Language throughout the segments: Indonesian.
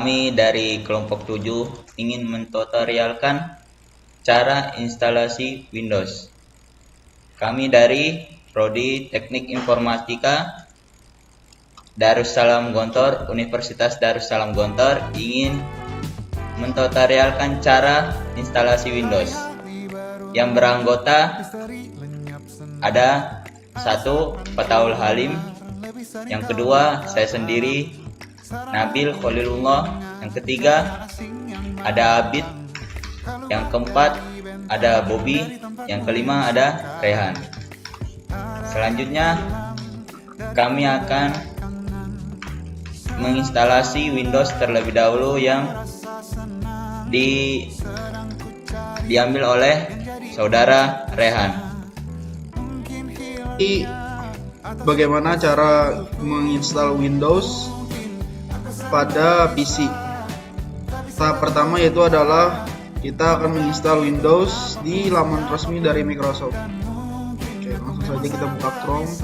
Kami dari kelompok 7 ingin mentutorialkan cara instalasi Windows. Kami dari Prodi Teknik Informatika Darussalam Gontor, Universitas Darussalam Gontor ingin mentutorialkan cara instalasi Windows. Yang beranggota ada 1. Fataul Halim, yang kedua saya sendiri Nabil Khalilullah, yang ketiga ada Abid, yang keempat ada Bobby, yang kelima ada Rehan. Selanjutnya kami akan menginstalasi Windows terlebih dahulu yang diambil oleh saudara Rehan. Bagaimana cara menginstal Windows pada PC? Tahap pertama yaitu adalah kita akan menginstal Windows di laman resmi dari Microsoft. Oke, langsung saja kita buka Chrome.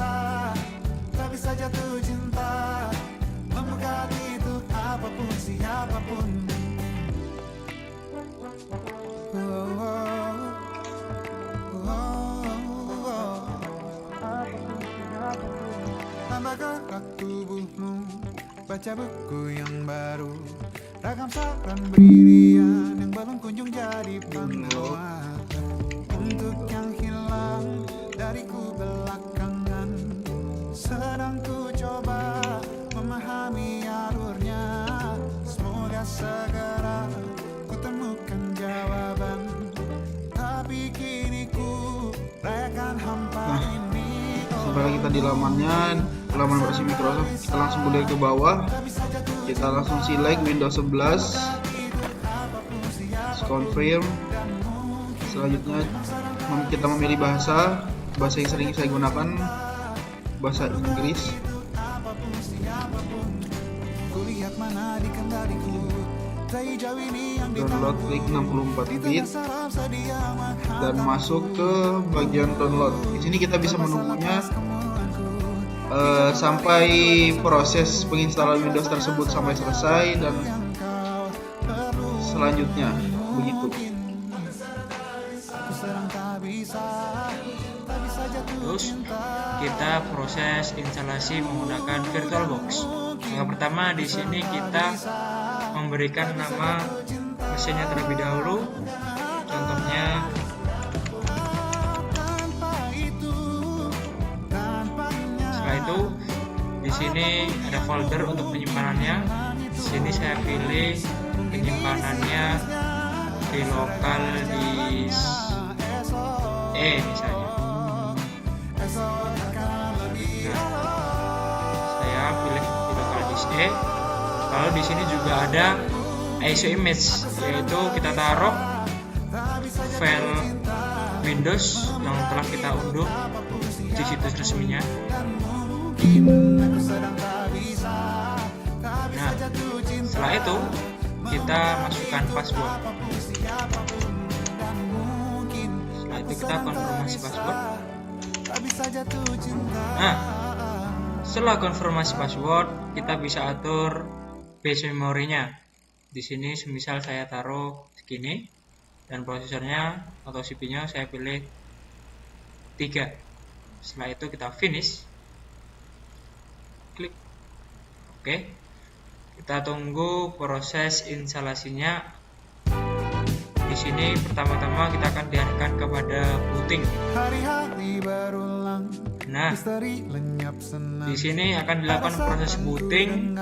Tambahkan tubuhmu, baca buku yang baru, ragam saran brilian yang belum kunjung jadi penguat. Untuk yang hilang dariku belakangan, sedang ku coba memahami alurnya. Semoga segera ku temukan jawaban, tapi kini ku rayakan hampa ini. Sampai kita di laman versi Microsoft, kita langsung boleh ke bawah, kita langsung select Windows 11, confirm. Selanjutnya kita memilih bahasa yang sering saya gunakan, bahasa Inggris. Download klik 64 bit dan masuk ke bagian download. Di sini kita bisa menunggunya sampai proses penginstalan Windows tersebut sampai selesai dan selanjutnya begitu. Terus kita proses instalasi menggunakan VirtualBox. Yang pertama di sini kita memberikan nama mesinnya terlebih dahulu. Contohnya setelah itu di sini ada folder untuk penyimpanannya. Di sini saya pilih penyimpanannya di lokal disk E misalnya. Saya pilih di lokal disk E. Lalu di sini juga ada ISO image, yaitu kita taruh file Windows yang telah kita unduh di situs resminya. Nah, setelah itu kita masukkan password. Setelah itu kita konfirmasi password. Nah, setelah konfirmasi password, kita bisa atur base memorinya. Di sini semisal saya taruh segini dan prosesornya atau CPU-nya saya pilih 3. Setelah itu kita finish. Klik OK. Kita tunggu proses instalasinya. Di sini pertama-tama kita akan diarahkan kepada booting. Nah, di sini akan dilakukan proses booting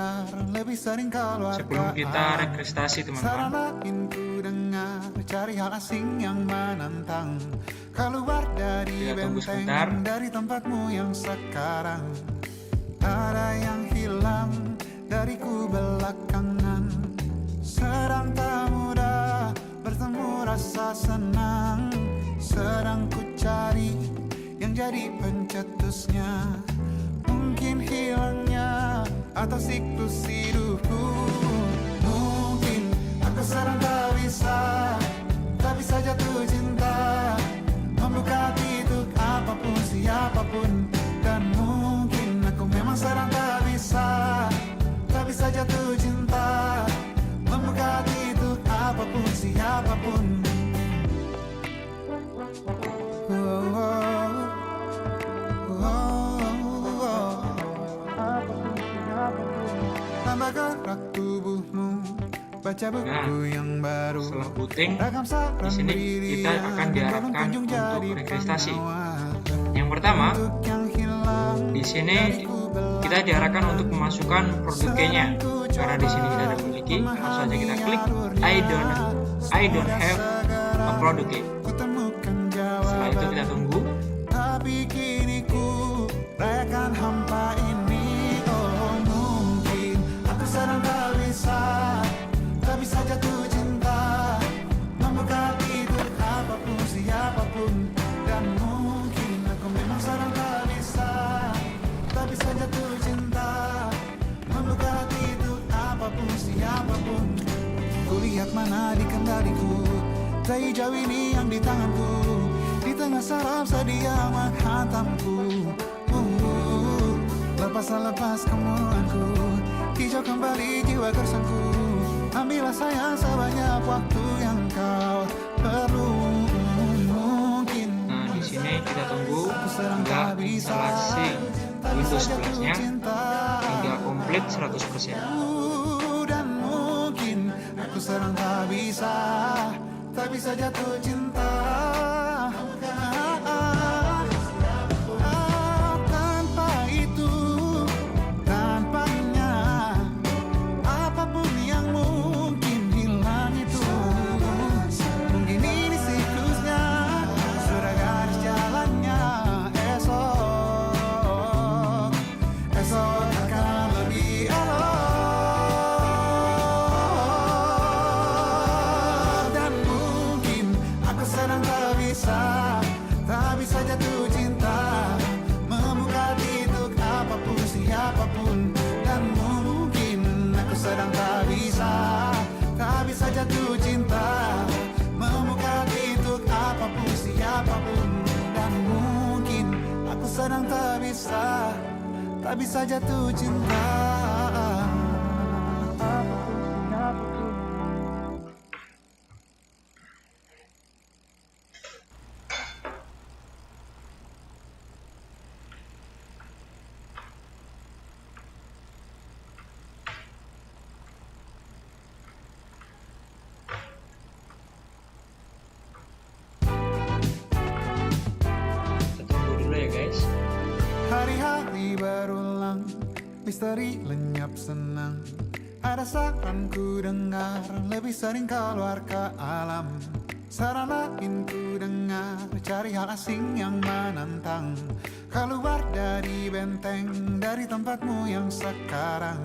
sebelum kita registrasi, teman-teman. Kita tunggu sebentar. Dari tempatmu yang sekarang ada yang hilang dariku belakangan, sedang tak mudah bertemu rasa senang, sedang ku cari yang jadi pencetusnya. Mungkin hilangnya atau siklus hidupku, mungkin aku sedang tak bisa jatuh cinta, membuka pintu apapun siapapun. Dan mungkin aku memang sedang tak bisa jatuh cinta, baca Nah, buku yang baru. setelah booting, Ragam di saran sini kita brilian akan yang diarahkan berkunjung untuk jadi registrasi. penawar. Yang pertama, Untuk yang hilang di sini kita diarahkan untuk memasukkan produk key-nya. Karena di sini kita ada memiliki, langsung saja kita klik I don't have a product key. kutemukan Setelah itu jawaban, kita tunggu. tapi kini ku rayakan hampa ini. Oh mungkin aku sedang tak bisa jatuh cinta, membuka tidur apapun siapapun. Dan mungkin aku memang sedang tak bisa jatuh cinta, membuka tidur apapun siapapun. Kulihat mana di kendaliku, dari jauh ini yang di tanganku, di tengah saraf sedia menghantamku. Lepas kemurunganku, hijau kembali jiwa gersangku. Ambillah sayang sebanyak waktu yang kau perlu. Mungkin Nah, di sini kita tunggu aku sedang hingga tak bisa Windows 11-nya cinta. hingga komplit 100%. Dan mungkin aku sedang tak bisa jatuh cinta. Tanpa itu, tanpanya, apapun yang mungkin hilang itu. Mungkin ini siklusnya, sudah garis jalannya. Esok akan lebih elok. Dan mungkin aku sedang tak bisa jatuh cinta, membuka tidur apapun siapapun. Dan mungkin aku sedang tak bisa jatuh cinta, membuka tidur apapun siapapun. Dan mungkin aku sedang tak bisa jatuh cinta. Kita tunggu dulu ya guys. Hari-hari berulang, misteri lenyap senang. Ada saran ku dengar, lebih sering keluar ke alam. Saran lain ku dengar, cari hal asing yang menantang. Keluar dari benteng, dari tempatmu yang sekarang.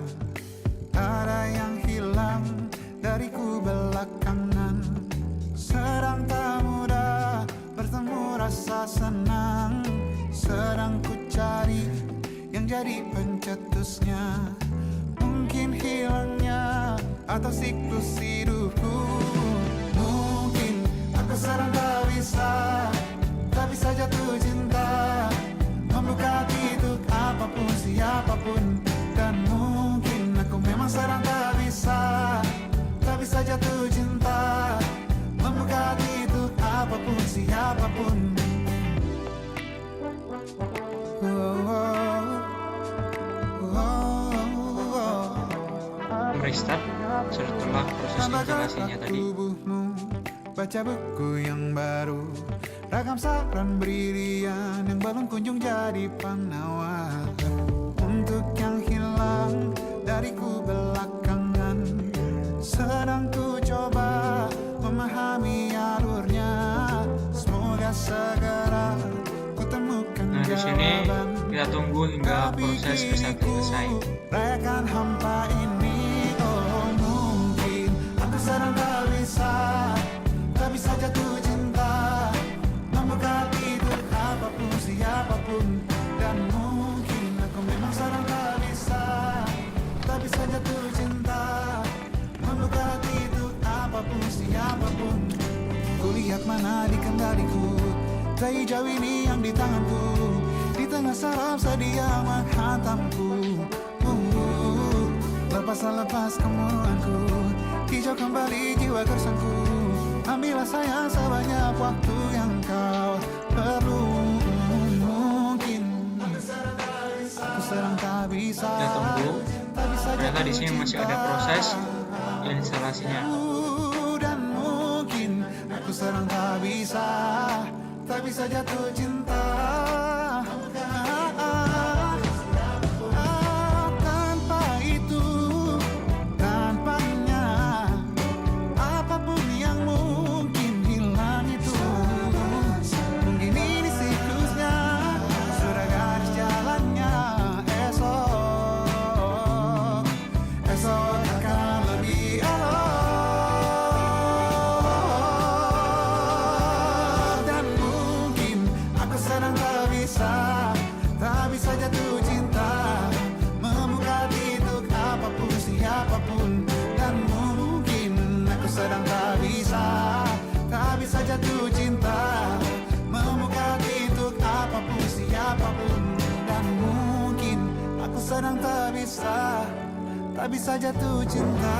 Ada yang hilang dariku belakangan. Sedang tak mudah bertemu rasa senang. Sedang ku cari yang jadi pencetusnya. Mungkin hilangnya atau siklus hidupku. Mungkin aku sedang tak bisa jatuh cinta, membuka tidur apapun siapapun. Dan mungkin aku memang sedang tak bisa jatuh cinta, membuka tidur apapun siapapun. Restart setelah proses instalasinya tadi. Tubuhmu, baca buku yang baru, ragam saran brilian yang belum kunjung jadi penawar. Untuk yang hilang dariku belakangan, sedang ku coba memahami alurnya. Semoga segera ku temukan Nah, di sini jawaban. kita tunggu hingga proses bisa selesai. Rayakan hampa ini. Oh mungkin aku sedang tak bisa jatuh cinta, membuka tidur apapun siapapun. Dan mungkin aku memang sedang tak bisa jatuh cinta, membuka tidur apapun siapapun. Kulihat mana di kendaliku, dari jauh ini yang di tanganku, di tengah saraf sedia menghantamku. Lepas kemurunganku, hijau kembali jiwa gersangku. Ambillah sayang sebanyak waktu yang kau perlu. Mungkin aku sedang tak bisa Kita tunggu. Ternyata di sini masih ada proses instalasinya. Dan mungkin aku sedang tak bisa jatuh cinta. Tanpa itu, tanpanya, apapun yang mungkin hilang itu. Mungkin ini siklusnya, sudah garis jalannya. Esok akan lebih elok. Dan mungkin aku sedang tak bisa jatuh cinta, membuka hati untuk apapun siapapun. Dan mungkin aku sedang tak bisa jatuh cinta, membuka hati untuk apapun siapapun. Dan mungkin aku sedang tak bisa jatuh cinta.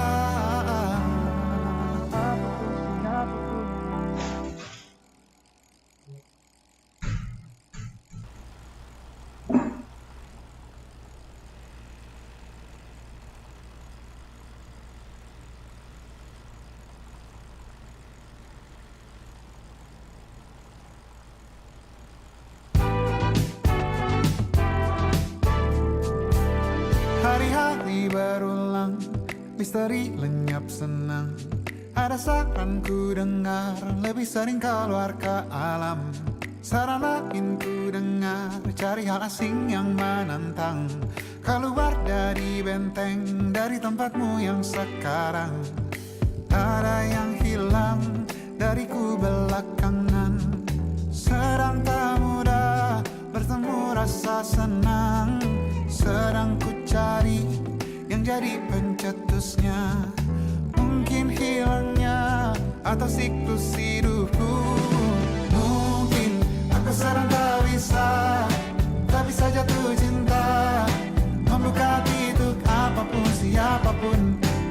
Hari-hari berulang, misteri lenyap senang. Ada saran ku dengar, lebih sering keluar ke alam. Saran lain ku dengar, cari hal asing yang menantang. Keluar dari benteng, dari tempatmu yang sekarang. Ada yang hilang dariku belakangan. Sedang tak mudah bertemu rasa senang. Sedang ku cari yang jadi pencetusnya. Mungkin hilangnya atau siklus hidupku. Mungkin aku sedang tak bisa jatuh cinta, membuka hati untuk apapun siapapun.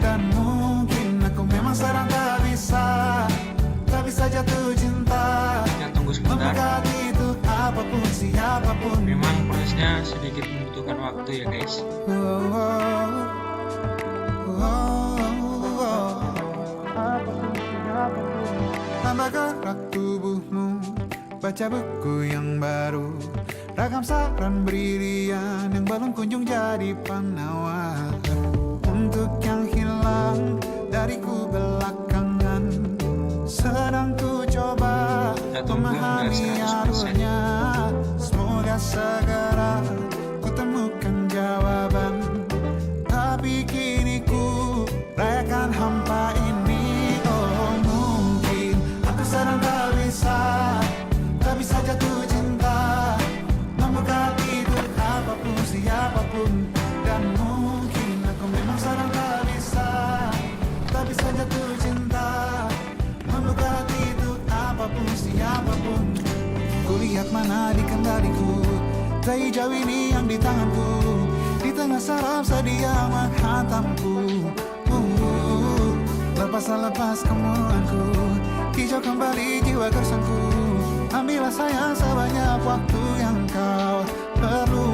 Dan mungkin aku memang sedang tak bisa jatuh cinta, Ya, tunggu sebentar. membuka hati untuk apapun siapapun. Memang prosesnya sedikit membutuhkan waktu ya guys. Tambah gerak tubuhmu, baca buku yang baru. Ragam saran brilian yang belum kunjung jadi penawar. Untuk yang hilang dariku belakangan, sedang ku coba Ya, tunggu, memahami nggak 100%. alurnya. Semoga segera ku temukan jawaban. Tapi kini ku rayakan hampa ini. Oh, mungkin aku sedang tak bisa jatuh cinta, membuka hati untuk apapun siapapun. Dan mungkin aku memang sedang tak bisa jatuh cinta, membuka hati untuk apapun siapapun. Kulihat mana di kendaliku, sejauh ini yang di tanganku. Di tengah saraf sedia menghantamku. Lepas kemuanku, hijau kembali jiwa gersangku. Ambillah sayang sebanyak waktu yang kau perlu.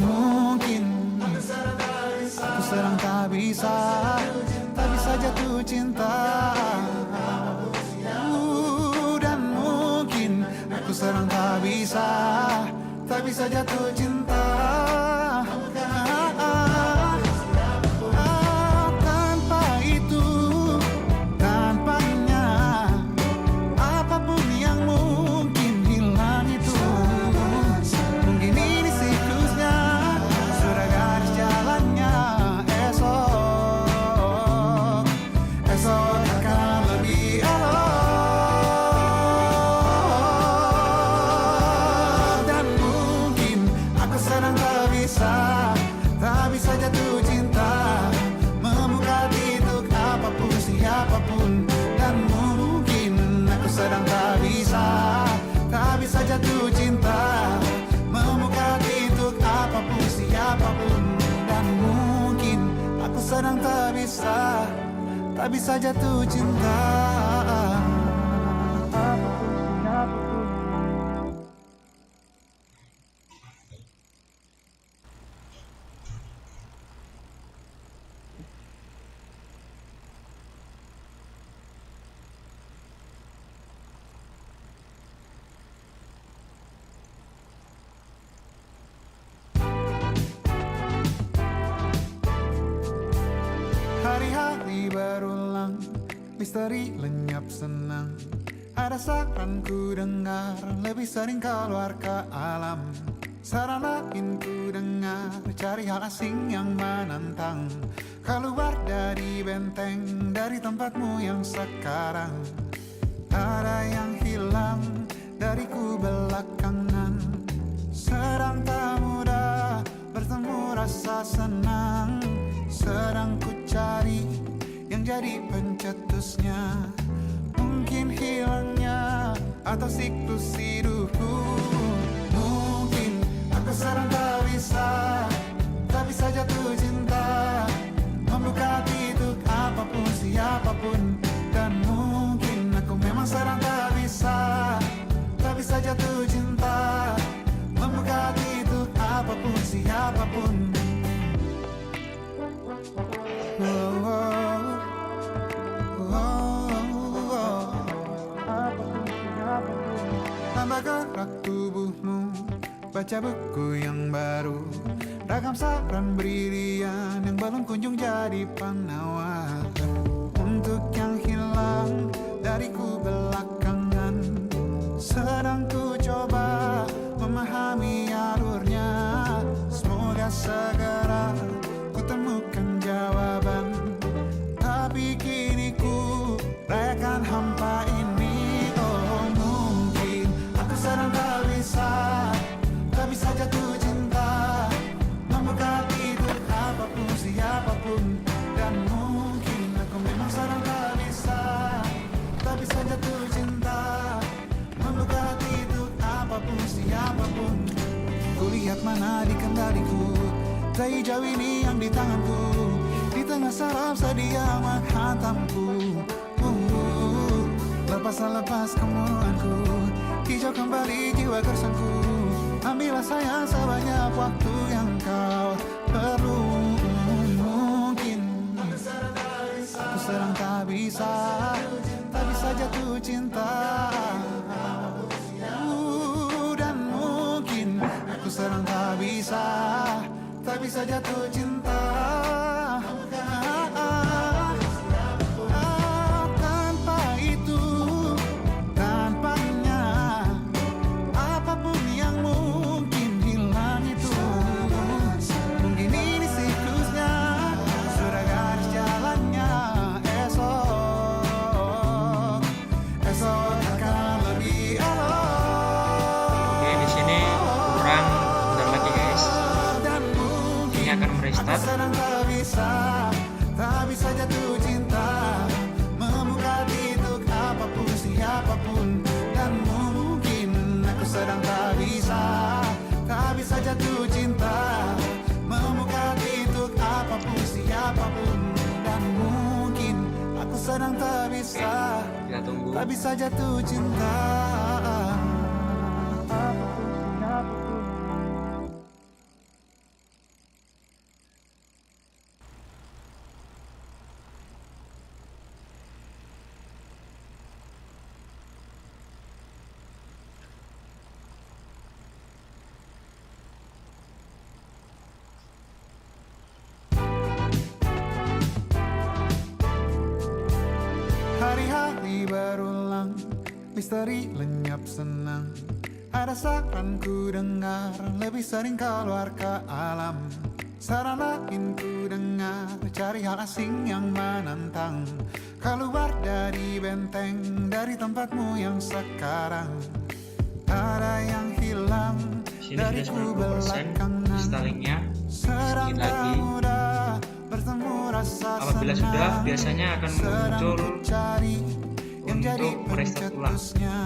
Mungkin aku sedang tak bisa jatuh cinta. Dan mungkin aku sedang tak bisa jatuh cinta. Tanpa itu, tanpanya, apapun yang mungkin hilang itu. Mungkin ini siklusnya, sudah garis jalannya. Esok akan lebih elok. Dan mungkin aku sedang tak bisa jatuh cinta, membuka hati untuk apapun siapapun. Dan mungkin aku sedang tak bisa jatuh cinta, membuka hati untuk apapun siapapun. Dan mungkin aku sedang tak bisa jatuh cinta. misteri lenyap senang. Ada saran ku dengar, lebih sering keluar ke alam. Saran lain ku dengar, cari hal asing yang menantang. Keluar dari benteng, dari tempatmu yang sekarang. Ada yang hilang dariku belakangan. Sedang tak mudah bertemu rasa senang. Sedang ku cari yang jadi pencetusnya. Mungkin hilangnya atau siklus hidupku. Mungkin aku sedang tak bisa jatuh cinta, membuka hati untuk apapun siapapun. Dan mungkin aku memang sedang tak bisa jatuh cinta, membuka hati untuk apapun siapapun. Oh, oh. Tambah gerak tubuhmu, baca buku yang baru. Ragam saran brilian yang belum kunjung jadi penawar. Untuk yang hilang dariku belakangan, sedang ku coba memahami alurnya. Semoga segera ku temukan jawaban. Tapi kini ku rayakan hampa ini. Oh, mungkin aku sedang tak bisa jatuh cinta, membuka hati untuk apapun siapapun. Dan mungkin aku memang sedang tak bisa jatuh cinta, membuka hati untuk apapun siapapun. Kulihat mana di kendaliku, sejauh ini yang di tanganku. Di tengah saraf sedia menghantamku. Lepas kemurunganku, hijau kembali jiwa gersangku. Ambillah sayang sebanyak waktu yang kau perlu. Mungkin aku sedang tak bisa jatuh cinta. Dan mungkin aku sedang tak bisa jatuh cinta. Tanpa itu, tanpanya, apapun yang mungkin hilang itu. Mungkin ini siklusnya, sudah garis jalannya. Esok akan lebih elok. Oke, di sini kurang bentar lagi guys. Ini akan merestart. Sedang tak bisa jatuh cinta, membuka hati untuk apapun siapapun. Dan mungkin aku sedang tak bisa jatuh cinta, membuka hati untuk apapun siapapun. Dan mungkin aku sedang tak Kita tunggu. bisa jatuh cinta. Hari-hari berulang, misteri lenyap senang. Ada saran ku dengar, lebih sering keluar ke alam. Saran lain ku dengar, cari hal asing yang menantang. Keluar dari benteng, dari tempatmu yang sekarang. Ada yang hilang Sini dariku sudah 90% belakangan. installingnya. Sedang Sedikit lagi. tak mudah bertemu rasa Apabila senang. sudah, biasanya akan muncul cari yang jadi untuk merestart ulang. pencetusnya.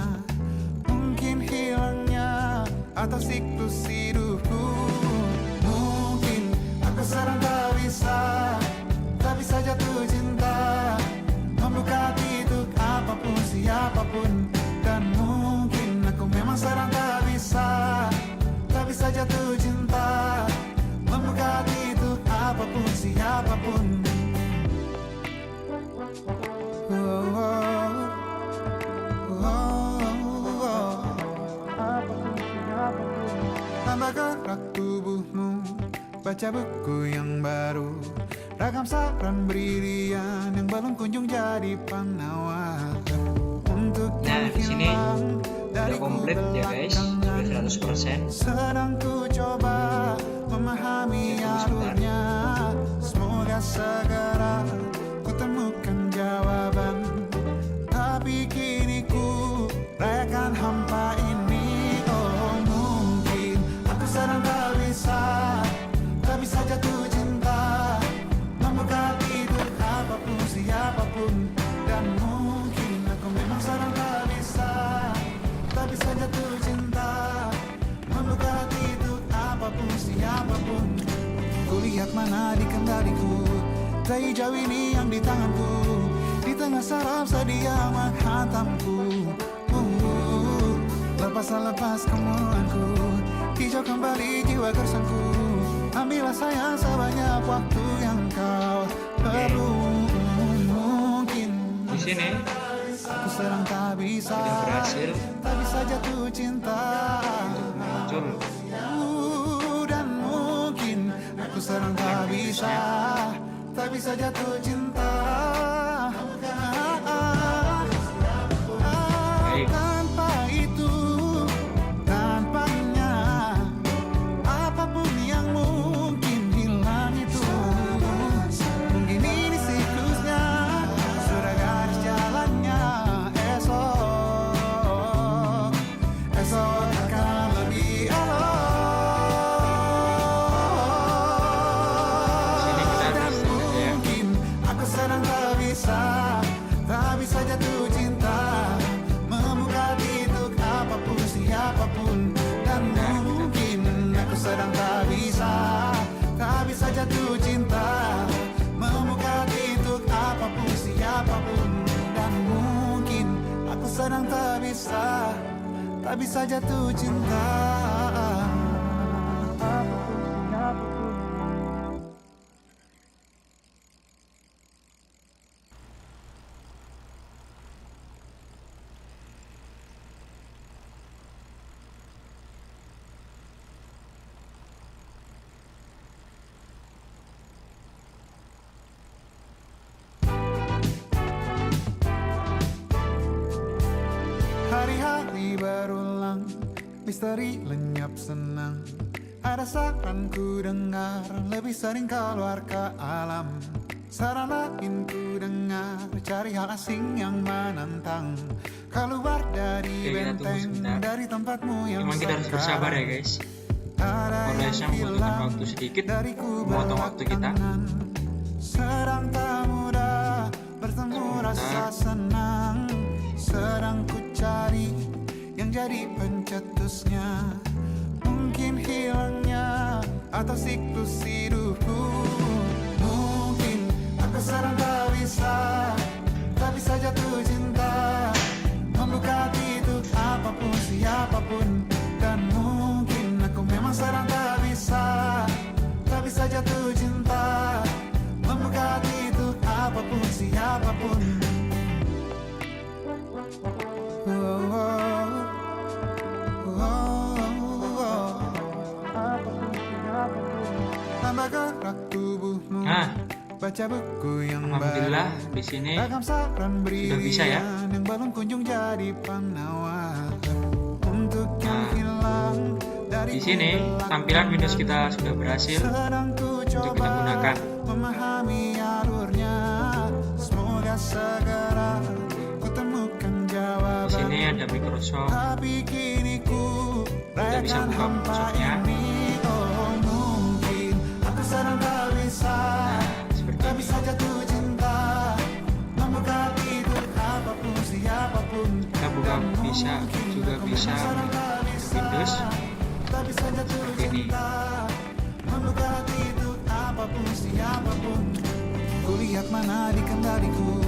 Mungkin hilangnya atau siklus hidupku. Mungkin aku sedang tak bisa jatuh cinta, membuka hati untuk apapun siapapun. Dan mungkin aku memang sedang tak bisa jatuh cinta, membuka hati untuk apapun siapapun. Oh, oh, oh, oh. Tambah gerak tubuhmu, baca buku yang baru. Ragam saran brilian yang belum kunjung jadi penawar untuk Nah, di sini hilang udah dari komplit ya guys, sudah 100%. sedang ku coba memahami Tunggu sebentar. alurnya. Semoga segera ku temukan jawaban. Tapi kini ku rayakan hampa ini. Oh mungkin aku sedang tak bisa jatuh cinta, membuka pintu apapun siapapun. Dan mungkin aku memang sedang tak bisa jatuh cinta, membuka pintu apapun siapapun. Kulihat mana di kendaliku, teh hijau ini yang di tanganku, di tengah saraf sedia menghantamku. Lepas kemuanku, hijau kembali jiwa gersangku. Ambillah sayang sebanyak waktu yang kau perlu. Mungkin Di sini aku sedang tak bisa berhasil jatuh cinta. muncul Dan mungkin aku sedang tak bisa jatuh cinta. Baik. Tanpa itu, tanpanya, apapun yang mungkin hilang itu. Mungkin ini siklusnya, sudah garis jalannya. Esok akan lebih Sini kita dan tes aja ya. mungkin aku sedang tak bisa jatuh cinta, membuka pintu apapun siapapun. Dan mungkin aku sedang tak bisa jatuh cinta, membuka pintu apapun siapapun. Dan mungkin aku sedang tak bisa jatuh cinta. Hari-hari berulang, misteri lenyap senang. Ada saran ku dengar, lebih sering keluar ke alam. Saran lain ku dengar, cari hal asing yang menantang. Keluar dari Oke, kita tunggu benteng, sebentar. dari tempatmu yang Memang kita harus bersabar ya guys. Progresnya membutuhkan waktu sedikit, memotong waktu kita. Sedang tak mudah bertemu rasa senang. Sedang ku cari yang jadi pencetusnya. Mungkin hilangnya atau siklus hidupku. Mungkin aku sedang tak bisa jatuh cinta, membuka pintu apapun siapapun. Dan mungkin aku memang sedang tak bisa jatuh cinta, membuka pintu apapun siapapun. Tambah gerak tubuhmu, baca buku yang Alhamdulillah di sini sudah bisa ya. yang belum kunjung jadi penawar untuk yang hilang dari Di sini tampilan Windows kita sudah berhasil untuk kita gunakan. memahami alurnya. Semoga segera kutemukan jawaban. Di sini ada Microsoft. Tapi kini ku Kita bisa buka Microsoftnya. Oh mungkin aku sedang tak Seperti ini. bisa jatuh cinta, membuka pintu apapun siapapun. Kita buka juga bisa Windows seperti ini. Membuka pintu apapun siapapun. Kulihat mana di kendaliku.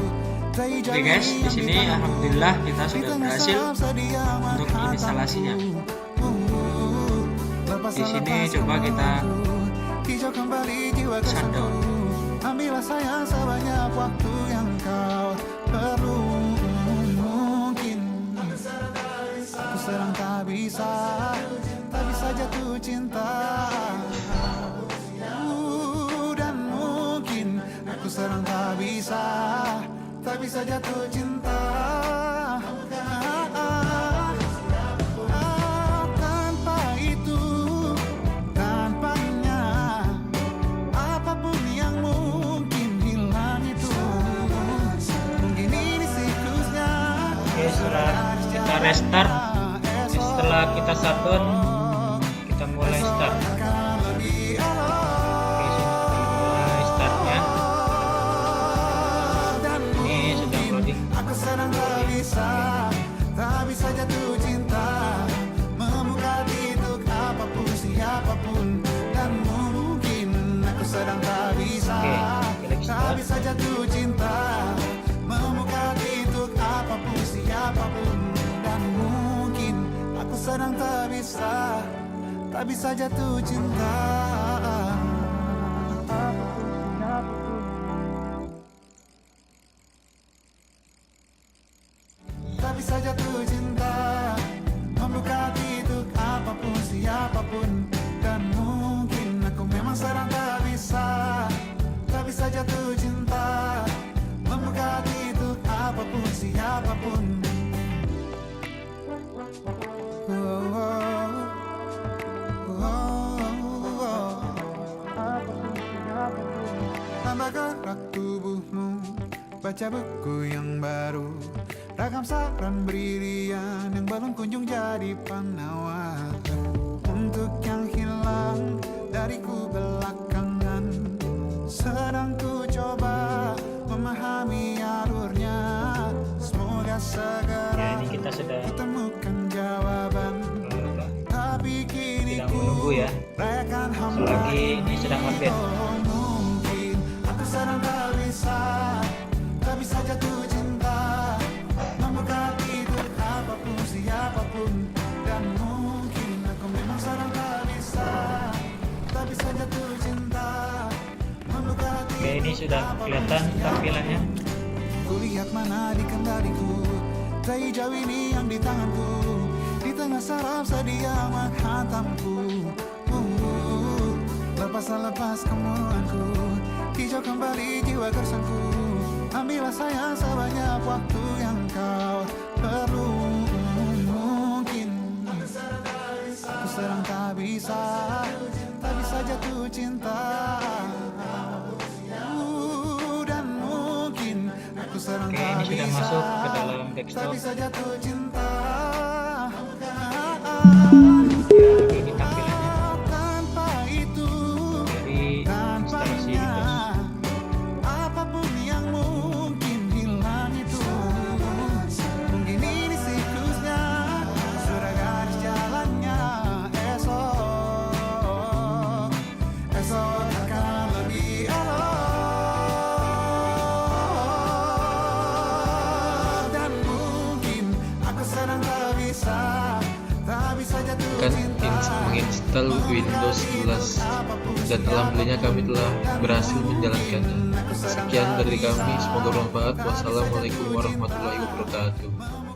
Oke guys, di sini alhamdulillah kita sudah berhasil untuk instalasinya. Di sini coba kita shutdown. Ambillah sayang sebanyak waktu yang kau perlu. Mungkin aku sedang tak bisa jatuh cinta. Dan mungkin tak bisa jatuh cinta. Tanpa itu, tanpanya, apapun yang mungkin hilang itu. Mungkin ini siklusnya. Oke, setelah kita restart, setelah kita shutdown, kita mulai start. Oke, sini kita mulai startnya. Ini sedang loading. Aku sedang tak bisa jatuh cinta, membuka pintu apapun siapapun, dan mungkin aku sedang tak bisa, tak bisa jatuh cinta, membuka pintu apapun siapapun, dan mungkin aku sedang tak bisa jatuh cinta. Tak bisa jatuh cinta, membuka pintu apapun siapapun, dan mungkin aku memang sedang tak bisa jatuh cinta, membuka pintu apapun siapapun. Tambah gerak tubuhmu, baca buku yang baru, ragam saran brilian yang belum kunjung jadi penawar. Untuk yang hilang dariku belakangan, sedang ku coba memahami alurnya. Semoga segera Ya, ini kita sudah temukan jawaban. Tapi kini sedang menunggu ya. rayakan Selagi ini sedang update. mungkin aku sedang tak bisa jatuh cinta, membuka pintu apapun siapapun, dan mungkin aku memang sedang tak bisa jatuh cinta, membuka Oke, ini sudah kelihatan tampilannya. kulihat mana di kendaliku, sehijau ini yang di tanganku, di tengah saraf sedia menghantamku. Lepas kemuanku, hijau kembali jiwa gersangku. Ambillah sayang sebanyak waktu yang kau perlu. Mungkin aku sedang tak bisa jatuh cinta, dan mungkin aku sedang Oke, ini sudah masuk ke dalam tak desktop. bisa jatuh cinta. Ya, ini tampilannya Tanpa itu, dari instalasi Windows. apapun yang mungkin hilang itu. Mungkin ini siklusnya, sudah garis jalannya. Esok akan lebih elok, dan mungkin aku sedang tak bisa jatuh Kan cinta. menginstal Windows 11 dan alhamdulillah kami telah berhasil menjalankannya. Sekian dari kami, semoga bermanfaat. Wassalamualaikum warahmatullahi wabarakatuh.